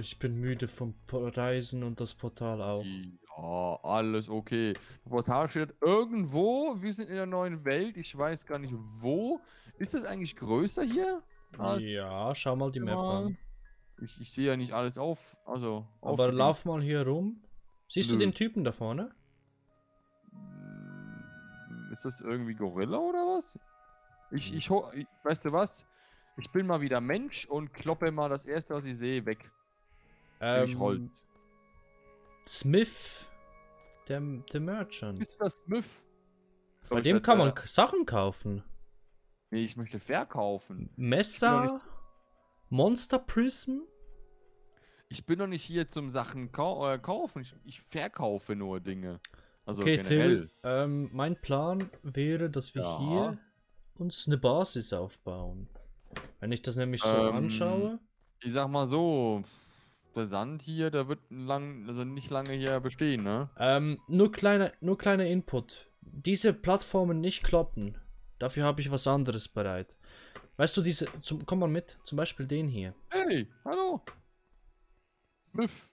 Ich bin müde vom Reisen und das Portal auch. Ja, alles okay. Das Portal steht irgendwo. Wir sind in der neuen Welt. Ich weiß gar nicht wo. Ist das eigentlich größer hier? Als Ja, schau mal die Map mal. an. Ich sehe ja nicht alles also Aber lauf aufgedingst. mal hier rum. Siehst du Nö. den Typen da vorne? Ist das irgendwie Gorilla oder was? Hm. Weißt du was? Ich bin mal wieder Mensch und kloppe mal das erste, was ich sehe, weg. Nämlich Ähm, Holz. Smith, der Merchant. Ist das Smith? Bei Soll ich dem das, kann man Sachen kaufen. nee, ich möchte verkaufen. Ich bin doch Messer, nicht, Monster Prism. ich bin doch nicht hier zum Sachen kaufen. Ich verkaufe nur Dinge. Also Okay, Till, generell. mein Plan wäre, dass wir Ja. hier uns eine Basis aufbauen. Wenn ich das nämlich so Ähm, anschaue. ich sag mal so, der Sand hier, der wird also nicht lange hier bestehen, ne? Nur kleiner Input. Diese Plattformen nicht kloppen. Dafür habe ich was anderes bereit. Weißt du, komm mal mit, zum Beispiel den hier. Hey, hallo. Smith.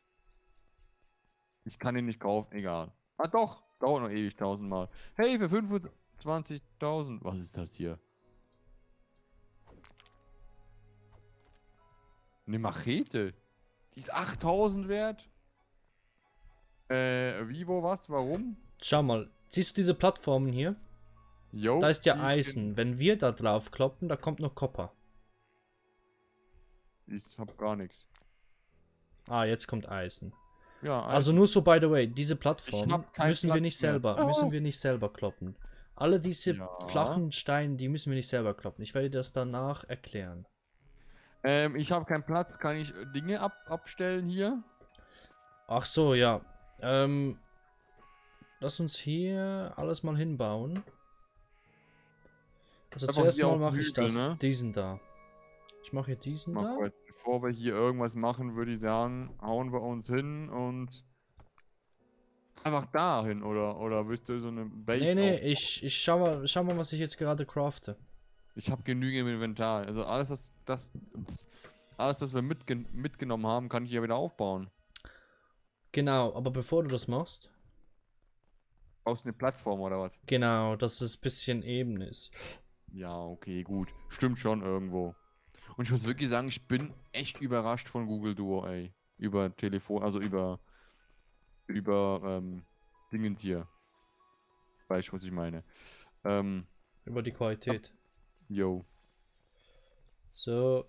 Ich kann ihn nicht kaufen, egal. Ah doch, dauert noch ewig tausendmal. Hey, für 25.000. Was ist das hier? Eine Machete. Die ist 8.000 wert? Wie, wo, was, warum? Schau mal, siehst du diese Plattformen hier? Da Jo, ist ja die ich Eisen. Wenn wir da drauf kloppen, da kommt noch Copper. Ich hab gar nichts. Ah, jetzt kommt Eisen. Ja, Also Eisen. nur so by the way, diese Ich Plattformen hab keinen Platz mehr. müssen Ah. wir nicht selber kloppen. Alle diese Ja. flachen Steine, die müssen wir nicht selber kloppen. Ich werde dir das danach erklären. Ich habe keinen Platz. Kann ich Dinge abstellen hier? Ach so, ja. Ähm, Lass uns hier alles mal hinbauen. Also Einfach zuerst hier mal auf dem mache ich Hügel, das, ne? diesen da. Ich mache hier diesen Mal da. kurz. Bevor wir hier irgendwas machen, würde ich sagen, hauen wir uns hin und einfach dahin, oder willst du so eine Nee, Base nee, aufbauen? ich schau mal, was ich jetzt gerade crafte. Ich habe genügend im Inventar. Also alles, das wir mitgenommen haben, kann ich hier wieder aufbauen. Genau, aber bevor du das machst, Brauchst du eine Plattform oder was? genau, dass es ein bisschen eben ist. Ja, okay, gut. Stimmt schon irgendwo. Und ich muss wirklich sagen, ich bin echt überrascht von Google Duo, ey. Über Telefon, also über Dingens hier. Weißt du, was ich meine? Ähm, Über die hab, Qualität. yo. So,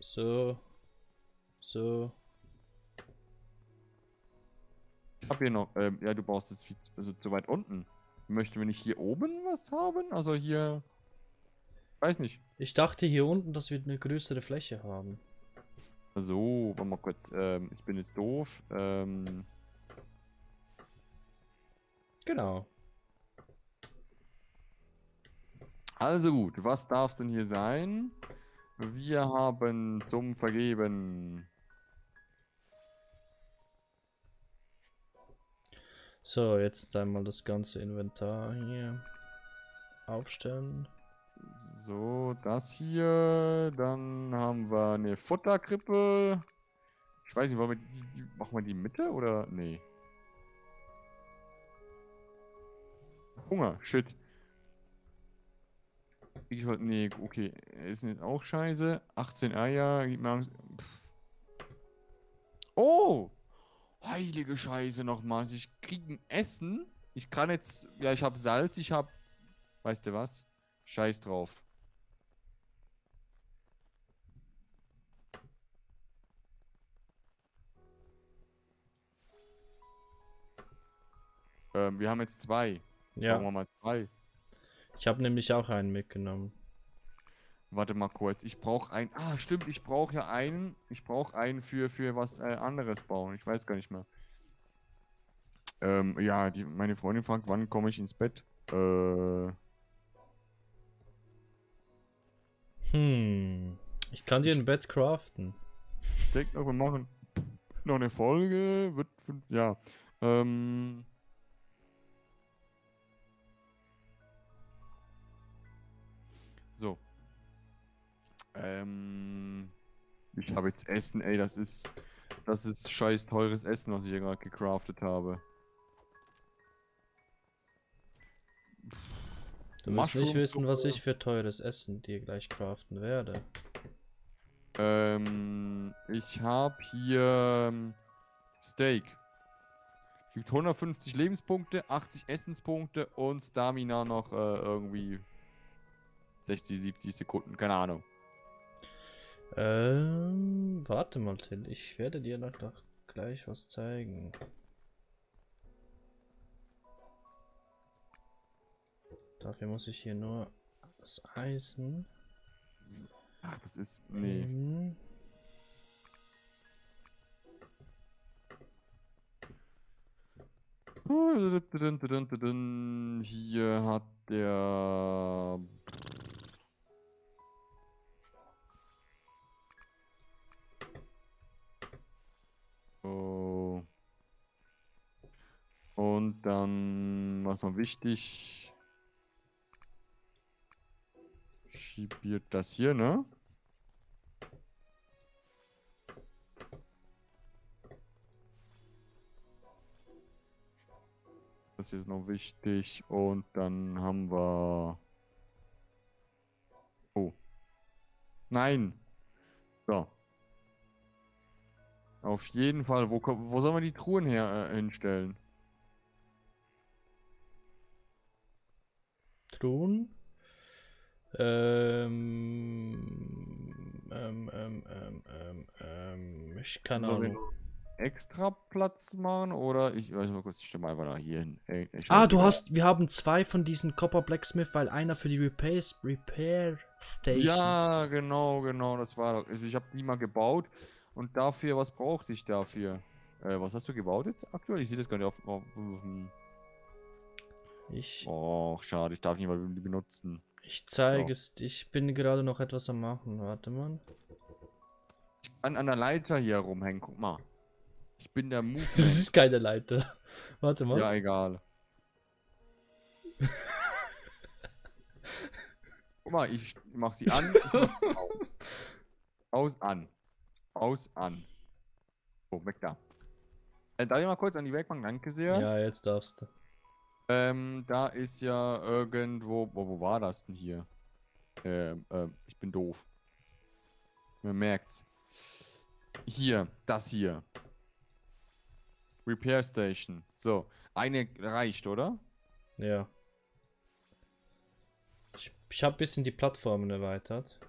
so, so. Ich hab hier noch, ja, du brauchst es viel, also zu weit unten. Möchten wir nicht hier oben was haben? Also hier, weiß nicht. Ich dachte hier unten, dass wir eine größere Fläche haben. So, warte mal kurz. Ich bin jetzt doof. Genau. Also gut, was darf es denn hier sein? Wir haben zum Vergeben. So, jetzt einmal das ganze Inventar hier aufstellen. So, das hier. Dann haben wir eine Futterkrippe. Ich weiß nicht, wollen wir machen wir die Mitte oder? Nee. Hunger, shit. Nee, okay. Essen ist auch scheiße. 18 Eier. Gib mir Angst. Pff. Oh! Heilige Scheiße nochmal. Also ich krieg ein Essen. Ich kann jetzt. Ja, ich habe Salz, ich habe. Weißt du was? Scheiß drauf. Wir haben jetzt zwei. Machen Ja, wir mal zwei. ich habe nämlich auch einen mitgenommen. Warte mal kurz. Ich brauche einen. Ah, stimmt. Ich brauche ja einen. Ich brauche einen für was anderes bauen. Ich weiß gar nicht mehr. Ja, meine Freundin fragt, wann komme ich ins Bett? Ich kann dir Ich ein Bett craften. denke noch, wir machen noch eine Folge. Ja. Ähm, so. Ich habe jetzt Essen, ey, das ist scheiß teures Essen, was ich hier gerade gecraftet habe. Du willst nicht wissen, was Mushroom-Suppe. ich für teures Essen dir gleich craften werde. Ich habe hier Steak. Gibt 150 Lebenspunkte, 80 Essenspunkte und Stamina noch irgendwie 60, 70 Sekunden, keine Ahnung. Warte mal, Till. Ich werde dir noch gleich was zeigen. Dafür muss ich hier nur das Eisen. Ach, das ist. Nee. Hier hat der. So. Und dann, was noch wichtig? Schibiert das hier, ne? Das ist noch wichtig. Und dann haben wir. Oh. Nein. So. Auf jeden Fall. Wo sollen wir die Truhen hinstellen? Truhen. Ich keine Sollen wir Ahnung. noch extra Platz machen? Oder ich weiß mal kurz, ich stelle mal einfach da hier hin. Ey, Ah, scheißegal. wir haben zwei von diesen Copper Blacksmith, weil einer für die Repair Station. Ja, genau, das war doch. Also ich habe die mal gebaut und dafür, was brauchte ich dafür? Was hast du gebaut jetzt aktuell? Ich sehe das gar nicht Oh, schade, ich darf nicht mal die benutzen. Ich zeige es. Ich bin gerade noch etwas am machen. Warte mal. Ich kann an der Leiter hier rumhängen, guck mal. Ich bin der Movement. Das ist keine Leiter. Warte mal. Ja, egal. Guck mal, ich mach sie an. Aus, an. Aus, an. Oh, weg da. Darf ich mal kurz an die Werkbank? Danke sehr. Ja, jetzt darfst du. Da ist ja irgendwo. Wo war das denn hier? Ich bin doof. Man merkt's. Hier, das hier. Repair Station. So, eine reicht, oder? Ja. Ich habe ein bisschen die Plattformen erweitert.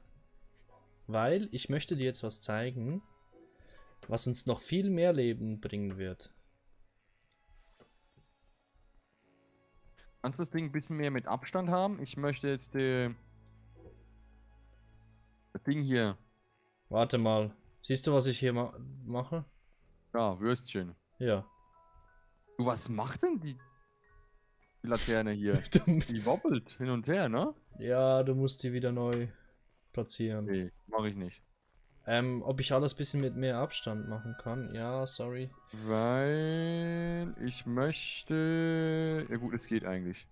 Weil ich möchte dir jetzt was zeigen, was uns noch viel mehr Leben bringen wird. Kannst du das Ding ein bisschen mehr mit Abstand haben? Ich möchte jetzt das Ding hier. Warte mal. Siehst du, was ich hier mache? Ja, Würstchen. Ja. Du, was macht denn die Laterne hier? Die wobbelt hin und her, ne? Ja, du musst die wieder neu platzieren. Nee, mache ich nicht. Ob ich alles ein bisschen mit mehr Abstand machen kann? Ja, sorry. Weil ich möchte. Ja gut, es geht eigentlich.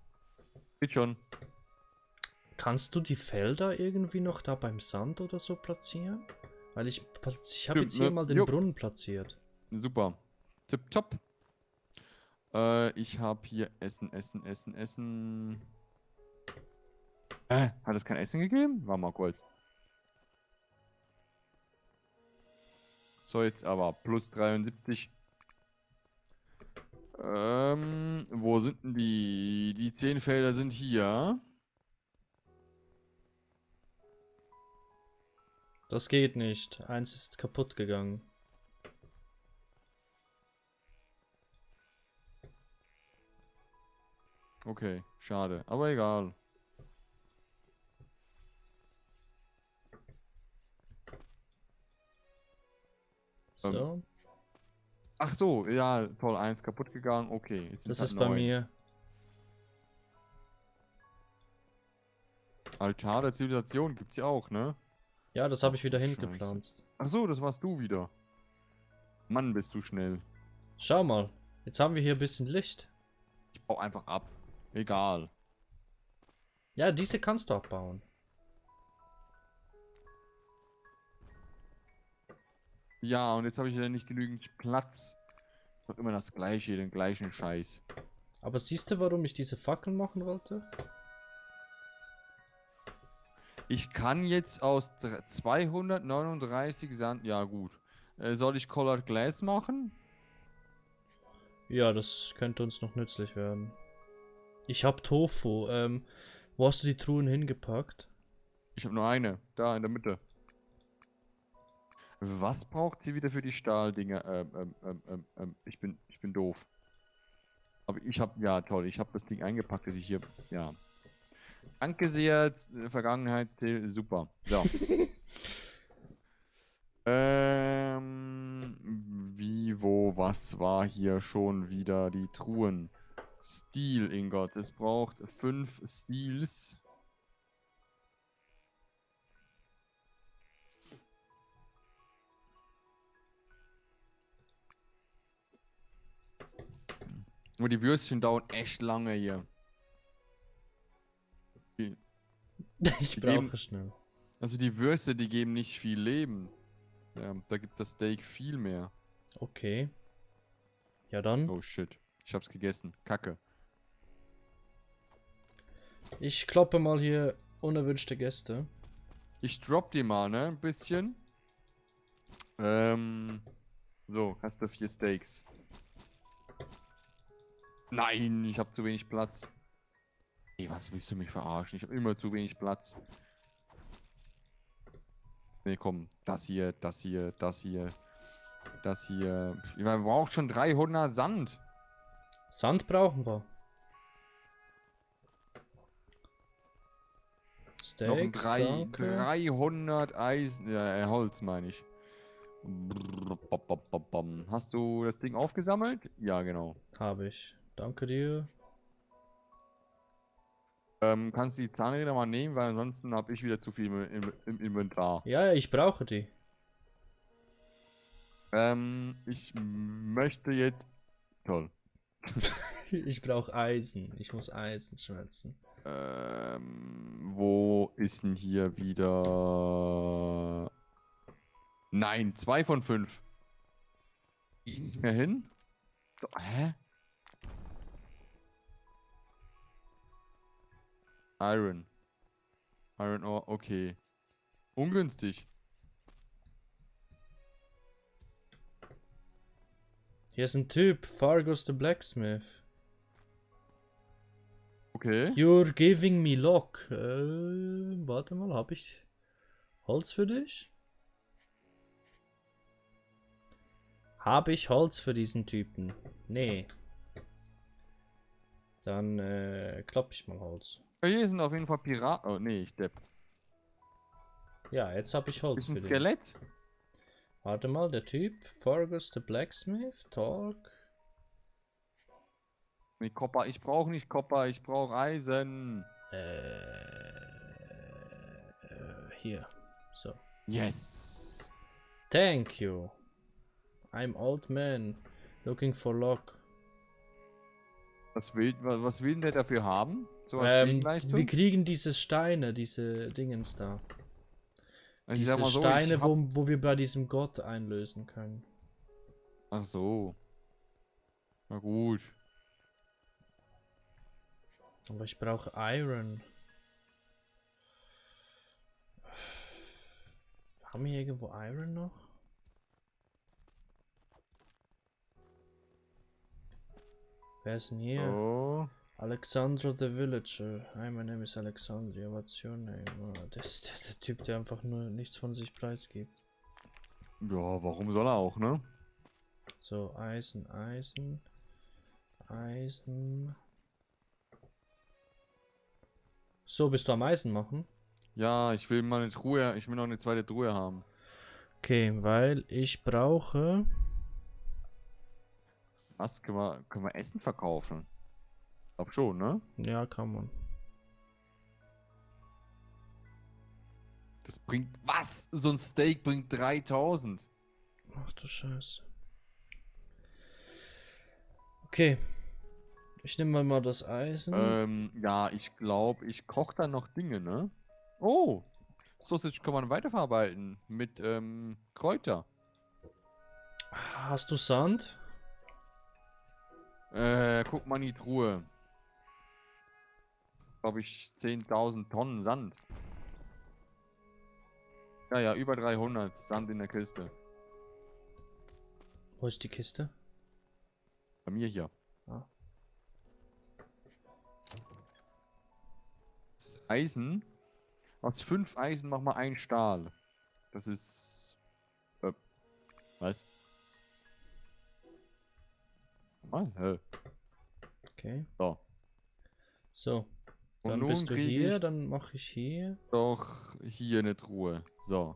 Geht schon. Kannst du die Felder irgendwie noch da beim Sand oder so platzieren? Weil ich habe jetzt hier ne? mal den Jupp. Brunnen platziert. Super. Tipptopp. Ich habe hier Essen. Hat es kein Essen gegeben? War mal kurz. So, jetzt aber plus 73. Wo sind denn die? Die 10 Felder sind hier. Das geht nicht. Eins ist kaputt gegangen. Okay, schade. Aber egal. So. Ach so, ja, toll, 1 kaputt gegangen. Okay, jetzt sind Das halt ist bei 9. mir. Altar der Zivilisation gibt's ja auch, ne? Ja, das habe ich wieder Scheiße. hingepflanzt. Ach so, das warst du wieder. Mann, bist du schnell. Schau mal. Jetzt haben wir hier ein bisschen Licht. Ich baue einfach ab. Egal. Ja, diese kannst du abbauen. Ja, und jetzt habe ich ja nicht genügend Platz. Doch immer das gleiche, den gleichen Scheiß. Aber siehst du, warum ich diese Fackeln machen wollte? Ich kann jetzt aus 239 Sand... Ja, gut. Soll ich Colored Glass machen? Ja, das könnte uns noch nützlich werden. Ich hab Tofu. Wo hast du die Truhen hingepackt? Ich habe nur eine. Da, in der Mitte. Was braucht sie wieder für die Stahldinger? Ich bin doof. Aber ich habe... Ja, toll. Ich habe das Ding eingepackt, dass ich hier... Ja. Danke sehr, Vergangenheitstale. Super. So. Wie, wo, was war hier schon wieder die Truhen? Steel, Ingot. Es braucht 5 Steels. Nur die Würstchen dauern echt lange hier. Ich Die brauche geben- schnell. Also die Würste, die geben nicht viel Leben. Ja, da gibt das Steak viel mehr. Okay. Ja dann. Oh shit. Ich hab's gegessen. Kacke. Ich kloppe mal hier unerwünschte Gäste. Ich drop die mal, ne? Ein bisschen. So, hast du 4 Steaks. Nein, ich habe zu wenig Platz. Ey, was willst du mich verarschen? Ich habe immer zu wenig Platz. Nee, komm. Das hier, das hier, das hier. Das hier. Man braucht schon 300 Sand. Sand brauchen wir. Noch ein Steaks, 300 Eisen. Ja, Holz meine ich. Hast du das Ding aufgesammelt? Ja, genau. Habe ich. Danke dir. Kannst du die Zahnräder mal nehmen, weil ansonsten habe ich wieder zu viel im Inventar. Ja, ich brauche die. Ich möchte jetzt... Toll. Ich brauche Eisen. Ich muss Eisen schmelzen. Wo ist denn hier wieder... Nein, 2 von 5. Nicht mehr hin? So, hä? Iron. Iron Ore, okay. Ungünstig. Hier ist ein Typ. Fargus the Blacksmith. Okay. You're giving me luck. Warte mal, habe ich Holz für dich? Habe ich Holz für diesen Typen? Nee. Dann klopp ich mal Holz. Hier sind auf jeden Fall Piraten. Oh, nee, ich depp. Ja, jetzt habe ich Holz Ist ein für dich. Skelett? Warte mal, der Typ. Fargus the Blacksmith. Talk. Nee, Copper. Ich brauche nicht Copper. Ich brauche Eisen. Hier. So. Yes. Thank you. I'm old man. Looking for luck. Was will denn der dafür haben? So als Wir Gegenleistung? kriegen diese Steine, diese Dingens da. Also ich Diese sag mal so, Steine, wo wir bei diesem Gott einlösen können. Ach so. Na gut. Aber ich brauche Iron. Haben wir hier irgendwo Iron noch? Wer ist denn hier? So. Alexandra the Villager. Hi, my name is Alexandria. What's your name? Oh, das ist der Typ, der einfach nur nichts von sich preisgibt. Ja, warum soll er auch, ne? So, Eisen, Eisen. Eisen. So, bist du am Eisen machen? Ja, ich will mal eine Truhe, ich will noch eine zweite Truhe haben. Okay, weil ich brauche... Was? Können wir Essen verkaufen? Glaub schon, ne? Ja, kann man. Das bringt... Was? So ein Steak bringt 3000. Ach du Scheiße. Okay. Ich nehme mal das Eisen. Ja, ich glaube, ich koche dann noch Dinge, ne? Oh! Sausage kann man weiterverarbeiten mit, Kräuter. Hast du Sand? Guck mal in die Truhe. Glaube ich 10.000 Tonnen Sand. Ja, ja, über 300 Sand in der Kiste. Wo ist die Kiste? Bei mir hier. Ah. Das ist Eisen. Aus 5 Eisen machen wir ein Stahl. Das ist... was? Mal, Okay. So. So. Und Dann nun bist du kriege hier, ich dann mache ich hier. doch hier eine Truhe. So.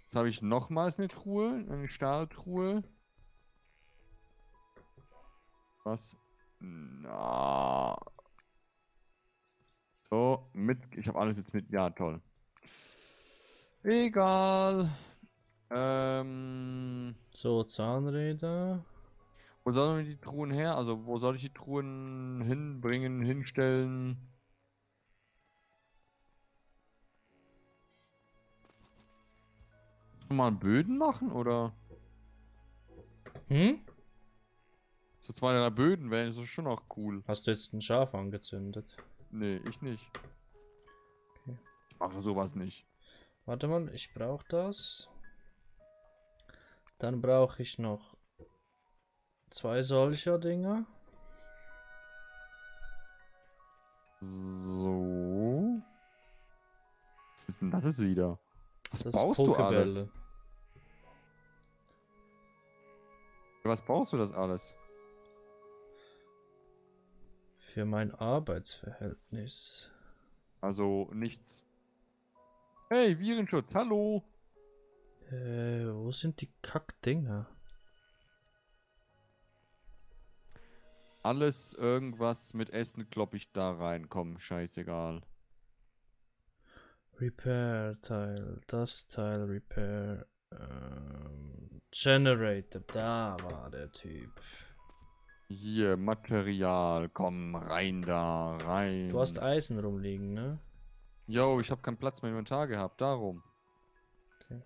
Jetzt habe ich nochmals eine Truhe, eine Stahltruhe. Was? Na. So, ich habe alles jetzt mit. Ja, toll. Egal. So, Zahnräder. Wo sollen die Truhen her? Also, wo soll ich die Truhen hinbringen, hinstellen? Mal Böden machen, oder? Hm? So 2, 3 Böden wären so schon auch cool. Hast du jetzt ein Schaf angezündet? Nee, ich nicht. Okay. Ich mache sowas nicht. Warte mal, ich brauche das. Dann brauche ich noch 2 solcher Dinger. So. Was ist denn das wieder? Was Das baust du alles? Pokebälle. Für was brauchst du das alles? Für mein Arbeitsverhältnis. Also nichts. Hey, Virenschutz, hallo. Wo sind die Kackdinger? Alles irgendwas mit Essen klopp ich da rein. Komm, scheißegal. Repair-Teil, das Teil, Repair. Generator, da war der Typ. Hier, Material. Komm, rein da, rein. Du hast Eisen rumliegen, ne? Yo, ich habe keinen Platz mehr im Inventar gehabt, darum. Okay.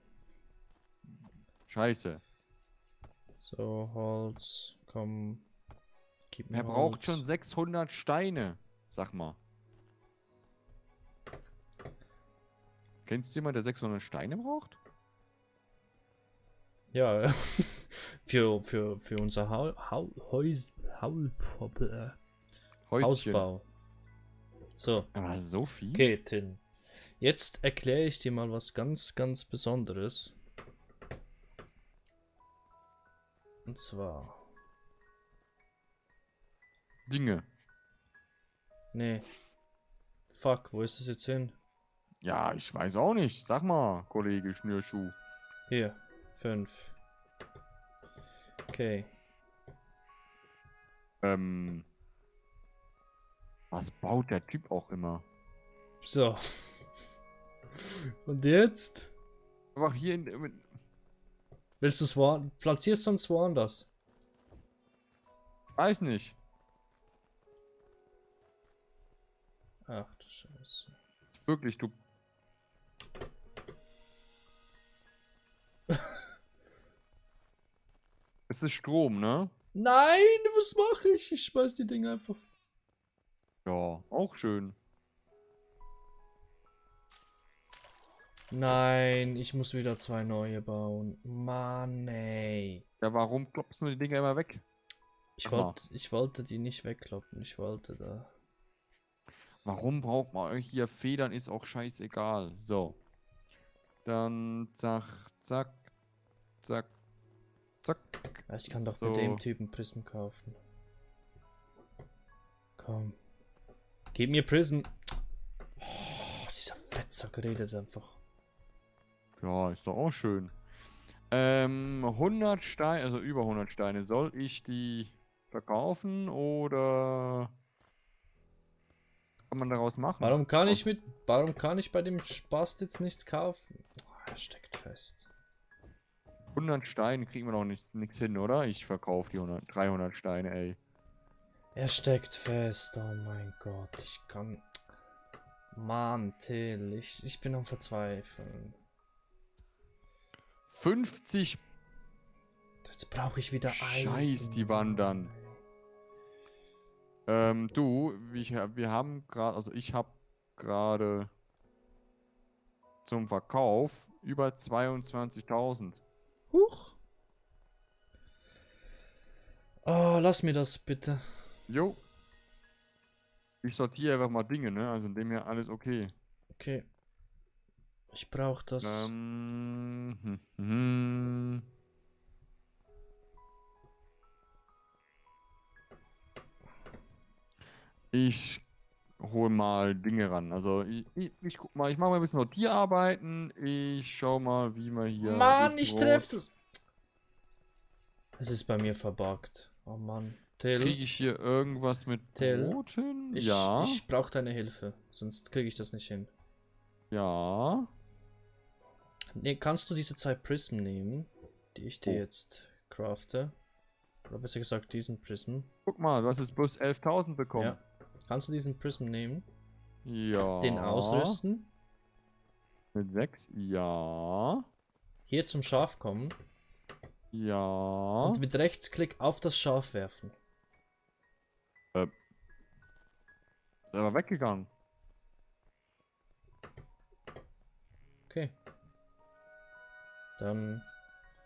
Scheiße. So, Holz, komm. Gib mir Er braucht Holz. schon 600 Steine. Sag mal. Kennst du jemanden, der 600 Steine braucht? Ja, für unser Häuschen. Hausbau. So, Aber so viel? okay, Tin. Jetzt erkläre ich dir mal was ganz, ganz Besonderes. Und zwar. Dinge. Nee. Fuck, wo ist es jetzt hin? Ja, ich weiß auch nicht. Sag mal, Kollege Schnürschuh. Hier, 5. Okay. Was baut der Typ auch immer? So. Und jetzt? Einfach hier in... Willst du es woanders? Platzierst du uns woanders? Weiß nicht. Ach du Scheiße. Wirklich, du... Es ist Strom, ne? Nein, was mache ich? Ich schmeiß die Dinge einfach. Ja, auch schön. Nein, ich muss wieder 2 neue bauen. Mann, ey. Ja, warum klopfst du die Dinger immer weg? Ich wollte die nicht wegkloppen. Ich wollte da. Warum braucht man hier Federn? Ist auch scheißegal. So. Dann zack, zack, zack, zack. Ja, ich kann doch So. mit dem Typen Prism kaufen. Komm. Gib mir Prism. Oh, dieser Fettsack redet einfach. Ja, ist doch auch schön. 100 Steine, also über 100 Steine. Soll ich die verkaufen oder was kann man daraus machen? Warum kann ich bei dem Spaß jetzt nichts kaufen? Oh, er steckt fest. 100 Steine kriegen wir noch nichts hin, oder? Ich verkaufe die 300 Steine, ey. Er steckt fest. Oh mein Gott, ich kann. Mann, Till, ich bin am Verzweifeln. 50. Jetzt brauche ich wieder Eisen. Scheiß, die wandern. Du, wir haben gerade, also ich habe gerade zum Verkauf über 22.000. Huch. Oh, lass mir das bitte. Jo. Ich sortiere einfach mal Dinge, ne? Also in dem hier alles okay. Okay. Ich brauche das. Ich hol mal Dinge ran. Also ich guck mal, ich mache mal ein bisschen Sortierarbeiten. Ich schau mal, wie man hier Mann, das ich Brot- treffe es. Es ist bei mir verbuggt. Oh Mann. Till, Kriege ich hier irgendwas mit Till, Brot hin? ich, Ja. ich brauche deine Hilfe. Sonst kriege ich das nicht hin. Ja. Nee, kannst du diese 2 Prism nehmen, die ich dir Oh. jetzt crafte? Oder besser gesagt, diesen Prism. Guck mal, du hast jetzt bloß 11.000 bekommen. Ja. Kannst du diesen Prism nehmen? Ja. Den ausrüsten? Mit 6? Ja. Hier zum Schaf kommen? Ja. Und mit Rechtsklick auf das Schaf werfen. Ist aber weggegangen. Okay. Dann.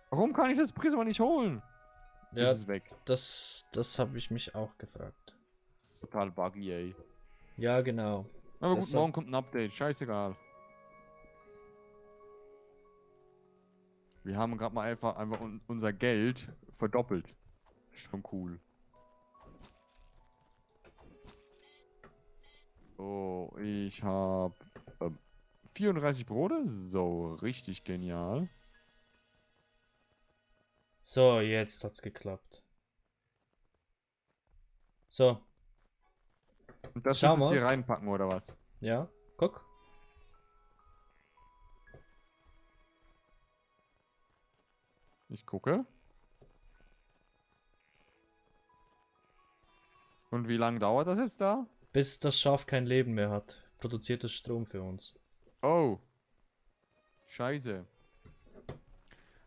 Warum kann ich das Prisma nicht holen? Ja, Ist es weg. das habe ich mich auch gefragt. Total buggy, ey. Ja, genau. Aber gut, Deshalb- morgen kommt ein Update. Scheißegal. Wir haben gerade mal einfach unser Geld verdoppelt. Schon cool. So, ich habe 34 Brote. So, richtig genial. So, jetzt hat's geklappt. So, Und das Schau willst du jetzt mal. hier reinpacken, oder was? ja, guck. Ich gucke. Und wie lange dauert das jetzt da? Bis das Schaf kein Leben mehr hat, produziert es Strom für uns. Oh. Scheiße.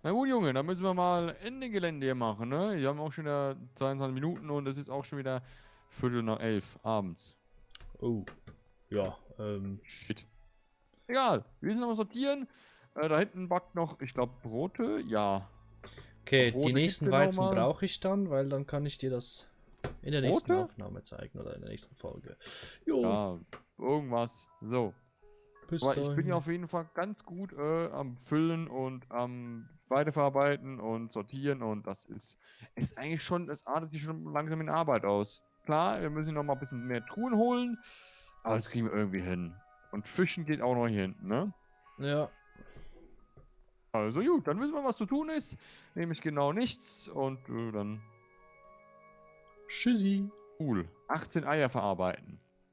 Na gut, Junge, dann müssen wir mal Ende Gelände hier machen, ne? Wir haben auch schon wieder 22 Minuten und es ist auch schon wieder Viertel nach 11 abends. Oh, ja, Shit. Egal, wir sind am Sortieren. Da hinten backt noch, ich glaube, Brote. Ja. okay, Brote die nächsten gibt's ja noch Weizen mal. brauche ich dann, weil dann kann ich dir das in der nächsten Brote? Aufnahme zeigen oder in der nächsten Folge. Jo, Ja, irgendwas. So. bis Aber ich bin dahin. ja auf jeden Fall ganz gut am Füllen und am Weiterverarbeiten und Sortieren und das ist eigentlich schon, das artet sich schon langsam in Arbeit aus. Klar, wir müssen noch mal ein bisschen mehr Truhen holen, aber das kriegen wir irgendwie hin. Und Fischen geht auch noch hier hinten, ne? Ja, Also gut, dann wissen wir, was zu tun ist. Nämlich genau nichts und dann tschüssi. cool. 18 Eier verarbeiten.